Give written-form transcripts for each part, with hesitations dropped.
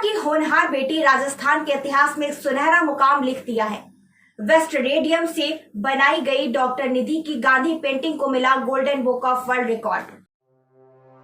की होनहार बेटी राजस्थान के इतिहास में एक सुनहरा मुकाम लिख दिया है। वेस्ट रेडियम से बनाई गई डॉक्टर निधि की गांधी पेंटिंग को मिला golden book of world record.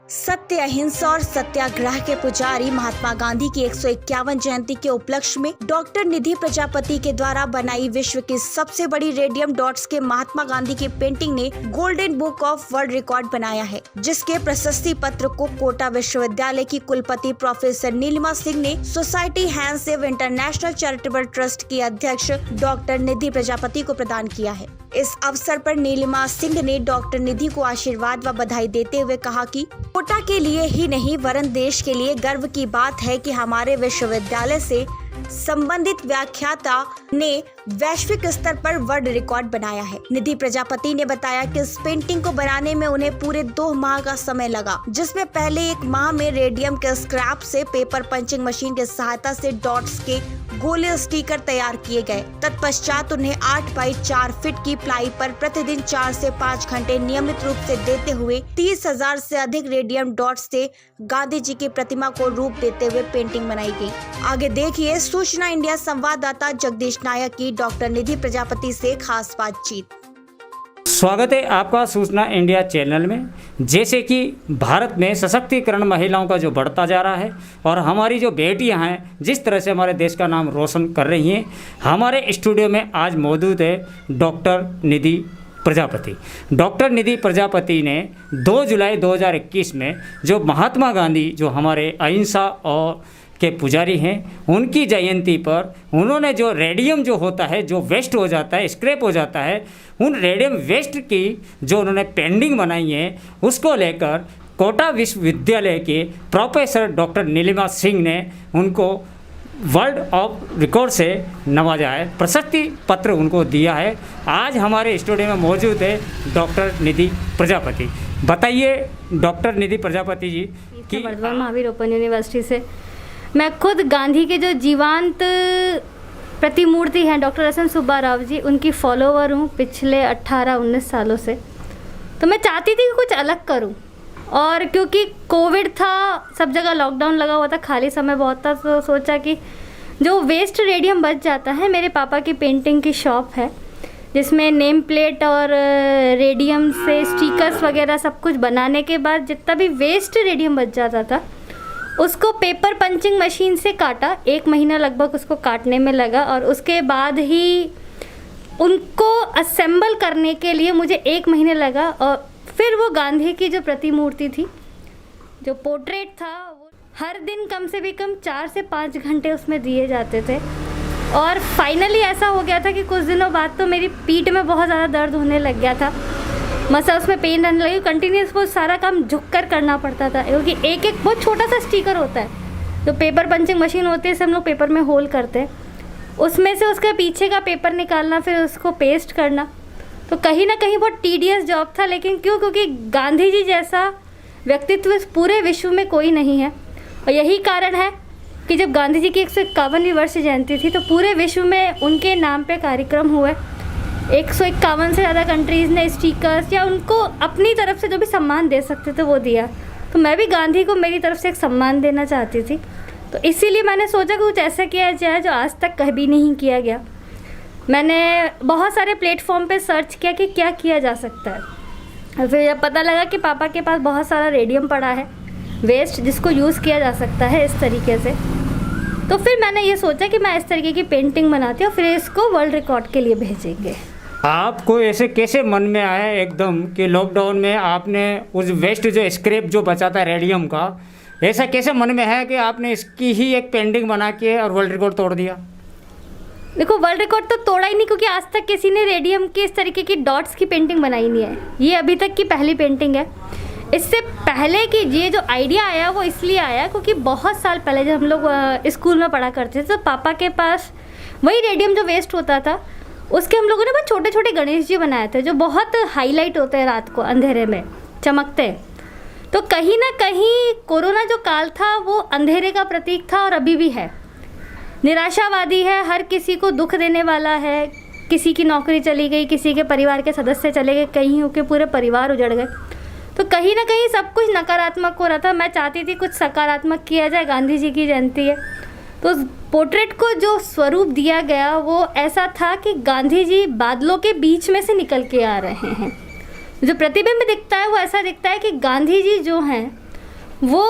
सत्य, अहिंसा और सत्याग्रह के पुजारी महात्मा गांधी की 151 जयंती के उपलक्ष्य में डॉक्टर निधि प्रजापति के द्वारा बनाई विश्व की सबसे बड़ी रेडियम डॉट्स के महात्मा गांधी की पेंटिंग ने golden book of world record बनाया है, जिसके प्रशस्ति पत्र को कोटा विश्वविद्यालय की कुलपति प्रोफेसर नीलिमा सिंह ने सोसाइटी हैंडसेव इंटरनेशनल चैरिटेबल ट्रस्ट की अध्यक्ष डॉक्टर निधि प्रजापति को प्रदान किया है। इस अवसर पर नीलिमा सिंह ने डॉक्टर निधि को आशीर्वाद व बधाई देते हुए कहा कि कोटा के लिए ही नहीं वरन देश के लिए गर्व की बात है कि हमारे विश्वविद्यालय से संबंधित व्याख्याता ने वैश्विक स्तर पर वर्ल्ड रिकॉर्ड बनाया है। निधि प्रजापति ने बताया कि इस पेंटिंग को बनाने में उन्हें पूरे 2 माह का समय लगा, जिसमें पहले 1 माह में रेडियम के स्क्रैप से पेपर पंचिंग मशीन की सहायता से डॉट्स के गोले स्टिकर तैयार किए गए। तत्पश्चात उन्हें 8 बाई 4 फीट की प्लाई पर प्रतिदिन 4 से 5 घंटे नियमित रूप से देते हुए 30,000 से अधिक रेडियम डॉट्स से गांधी जी की प्रतिमा को रूप देते हुए पेंटिंग बनाई गई। आगे देखिए सूचना इंडिया संवाददाता जगदीश नायक की डॉक्टर निधि प्रजापति से खास बातचीत। स्वागत है आपका सूचना इंडिया चैनल में। जैसे कि भारत में सशक्तिकरण महिलाओं का जो बढ़ता जा रहा है और हमारी जो बेटियां हैं जिस तरह से हमारे देश का नाम रोशन कर रही हैं, हमारे स्टूडियो में आज मौजूद है डॉक्टर निधि प्रजापति। डॉक्टर निधि प्रजापति ने 2 जुलाई 2021 में जो महात्मा गांधी जो हमारे अहिंसा और के पुजारी हैं, उनकी जयंती पर उन्होंने जो रेडियम जो होता है, जो वेस्ट हो जाता है, स्क्रैप हो जाता है, उन रेडियम वेस्ट की जो उन्होंने पेंटिंग बनाई है, उसको लेकर कोटा विश्वविद्यालय के प्रोफेसर डॉक्टर नीलिमा सिंह ने उनको वर्ल्ड ऑफ रिकॉर्ड से नवाजा है, प्रशस्ति पत्र उनको दिया है। आज हमारे स्टूडियो में मौजूद है डॉक्टर निधि प्रजापति। बताइए डॉक्टर निधि प्रजापति जी कि वर्धमान महावीर ओपन यूनिवर्सिटी से मैं खुद गांधी के जो जीवंत प्रतिमूर्ति हैं doctor S N Subba Rao ji, उनकी फॉलोवर हूँ पिछले 18-19 सालों से। तो मैं चाहती थी कि कुछ अलग करूँ, और क्योंकि कोविड था, सब जगह लॉकडाउन लगा हुआ था, खाली समय बहुत था, तो सोचा कि जो वेस्ट रेडियम बच जाता है, मेरे पापा की पेंटिंग की शॉप है जिसमें नेम प्लेट और रेडियम से स्टिकर्स वगैरह सब कुछ बनाने के बाद जितना भी वेस्ट रेडियम बच जाता था उसको पेपर पंचिंग मशीन से काटा। 1 महीना लगभग उसको काटने में लगा, और उसके बाद ही उनको असेंबल करने के लिए मुझे 1 महीने लगा, और फिर वो गांधी की जो प्रतिमूर्ति थी, जो पोर्ट्रेट था, वो हर दिन कम से भी कम 4 से 5 घंटे उसमें दिए जाते थे। और फाइनली ऐसा हो गया था कि कुछ दिनों बाद तो मेरी पीठ में बहुत ज़्यादा दर्द होने लग गया था, मसल्स में पेन रहने लगी, कंटिन्यूस वो सारा काम झुककर करना पड़ता था, क्योंकि एक बहुत छोटा सा स्टिकर होता है, जो पेपर पंचिंग मशीन होती है, से हम लोग पेपर में होल करते हैं, उसमें से उसके पीछे का पेपर निकालना, फिर उसको पेस्ट करना, तो कहीं ना कहीं बहुत टीडियस जॉब था। लेकिन क्योंकि गांधी जी जैसा व्यक्तित्व इस पूरे विश्व में कोई नहीं है, और यही कारण है कि जब गांधी जी की 151वीं वर्ष जयंती थी तो पूरे विश्व में उनके नाम पे कार्यक्रम हुए। 151 से ज़्यादा कंट्रीज़ ने स्टिकर्स या उनको अपनी तरफ से जो भी सम्मान दे सकते थे वो दिया। तो मैं भी गांधी को मेरी तरफ से एक सम्मान देना चाहती थी, तो इसीलिए मैंने सोचा कि कुछ ऐसा किया जाए जो आज तक कभी नहीं किया गया। मैंने बहुत सारे प्लेटफॉर्म पे सर्च किया कि क्या किया जा सकता है, और फिर जब पता लगा कि पापा के पास बहुत सारा रेडियम पड़ा है वेस्ट, जिसको यूज़ किया जा सकता है इस तरीके से, तो फिर मैंने ये सोचा कि मैं इस तरीके की पेंटिंग बनाती हूँ, फिर इसको वर्ल्ड रिकॉर्ड के लिए भेजेंगे। आपको ऐसे कैसे मन में आया एकदम कि लॉकडाउन में आपने उस वेस्ट जो स्क्रैप जो बचा था रेडियम का, ऐसा कैसे मन में है कि आपने इसकी ही एक पेंटिंग बना के और वर्ल्ड रिकॉर्ड तोड़ दिया? देखो, वर्ल्ड रिकॉर्ड तो तोड़ा ही नहीं, क्योंकि आज तक किसी ने रेडियम के इस तरीके की डॉट्स की पेंटिंग बनाई नहीं है। ये अभी तक की पहली पेंटिंग है। इससे पहले कि ये जो आइडिया आया वो इसलिए आया क्योंकि बहुत साल पहले जब हम लोग स्कूल में पढ़ा करते थे तो पापा के पास वही रेडियम जो वेस्ट होता था उसके हम लोगों ने बहुत छोटे छोटे गणेश जी बनाए थे, जो बहुत हाईलाइट होते हैं, रात को अंधेरे में चमकते हैं। तो कहीं ना कहीं कोरोना जो काल था वो अंधेरे का प्रतीक था और अभी भी है। निराशावादी है, हर किसी को दुख देने वाला है। किसी की नौकरी चली गई, किसी के परिवार के सदस्य चले गए, कहीं के पूरे परिवार उजड़ गए। तो कहीं ना कहीं सब कुछ नकारात्मक हो रहा था। मैं चाहती थी कुछ सकारात्मक किया जाए। गांधी जी की जयंती है तो उस पोर्ट्रेट को जो स्वरूप दिया गया वो ऐसा था कि गांधी जी बादलों के बीच में से निकल के आ रहे हैं। जो प्रतिबिंब दिखता है वो ऐसा दिखता है कि गांधी जी जो हैं वो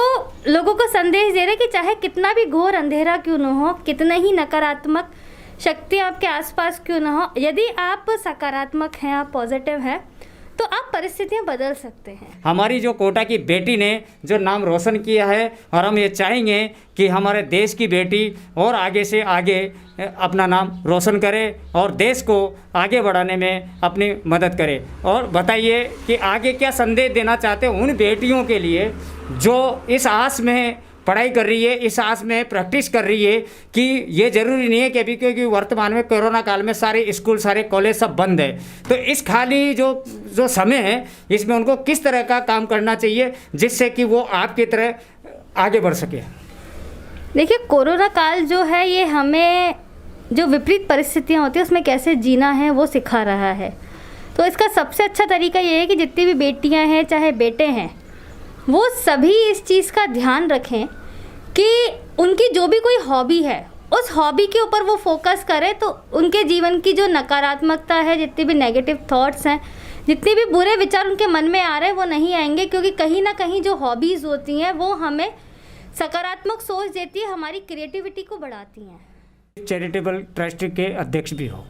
लोगों को संदेश दे रहे कि चाहे कितना भी घोर अंधेरा क्यों न हो, कितना ही नकारात्मक शक्ति आपके आसपास क्यों न हो, यदि आप सकारात्मक हैं, आप पॉजिटिव हैं, तो आप परिस्थितियां बदल सकते हैं। हमारी जो कोटा की बेटी ने जो नाम रोशन किया है, और हम ये चाहेंगे कि हमारे देश की बेटी और आगे से आगे अपना नाम रोशन करे और देश को आगे बढ़ाने में अपनी मदद करे। और बताइए कि आगे क्या संदेश देना चाहते हैं उन बेटियों के लिए जो इस आस में पढ़ाई कर रही है, इस आस में प्रैक्टिस कर रही है कि ये ज़रूरी नहीं है कि अभी, क्योंकि वर्तमान में कोरोना काल में सारे स्कूल, सारे कॉलेज सब बंद है, तो इस खाली जो समय है इसमें उनको किस तरह का काम करना चाहिए जिससे कि वो आपकी तरह आगे बढ़ सके। देखिए, कोरोना काल जो है ये हमें जो विपरीत परिस्थितियाँ होती हैं उसमें कैसे जीना है वो सिखा रहा है। तो इसका सबसे अच्छा तरीका ये है कि जितनी भी बेटियाँ हैं चाहे बेटे हैं वो सभी इस चीज़ का ध्यान रखें कि उनकी जो भी कोई हॉबी है उस हॉबी के ऊपर वो फोकस करें, तो उनके जीवन की जो नकारात्मकता है, जितनी भी नेगेटिव थॉट्स हैं, जितने भी बुरे विचार उनके मन में आ रहे हैं वो नहीं आएंगे, क्योंकि कहीं ना कहीं जो हॉबीज़ होती हैं वो हमें सकारात्मक सोच देती है, हमारी क्रिएटिविटी को बढ़ाती हैं। चैरिटेबल ट्रस्ट के अध्यक्ष भी हो,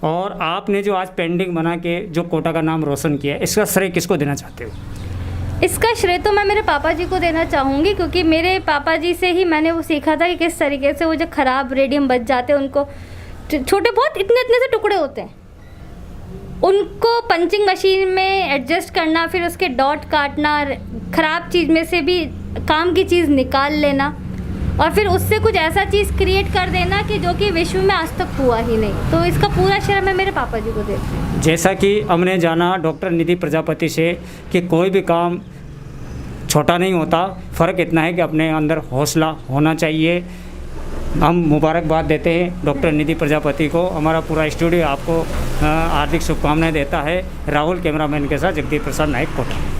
और आपने जो आज पेंटिंग बना के जो कोटा का नाम रोशन किया, इसका श्रेय किसको देना चाहते हो? इसका श्रेय तो मैं मेरे पापा जी को देना चाहूँगी, क्योंकि मेरे पापा जी से ही मैंने वो सीखा था कि किस तरीके से वो जो ख़राब रेडियम बच जाते हैं उनको छोटे बहुत इतने इतने से टुकड़े होते हैं, उनको पंचिंग मशीन में एडजस्ट करना, फिर उसके डॉट काटना, ख़राब चीज़ में से भी काम की चीज़ निकाल लेना और फिर उससे कुछ ऐसा चीज़ क्रिएट कर देना कि जो कि विश्व में आज तक हुआ ही नहीं। तो इसका पूरा श्रेय मैं मेरे पापा जी को देती हूँ। जैसा कि हमने जाना डॉक्टर निधि प्रजापति से कि कोई भी काम छोटा नहीं होता, फ़र्क इतना है कि अपने अंदर हौसला होना चाहिए। हम मुबारकबाद देते हैं डॉक्टर निधि प्रजापति को। हमारा पूरा स्टूडियो आपको हार्दिक शुभकामनाएं देता है। राहुल कैमरामैन के साथ जगदीप प्रसाद नायक, कोटा।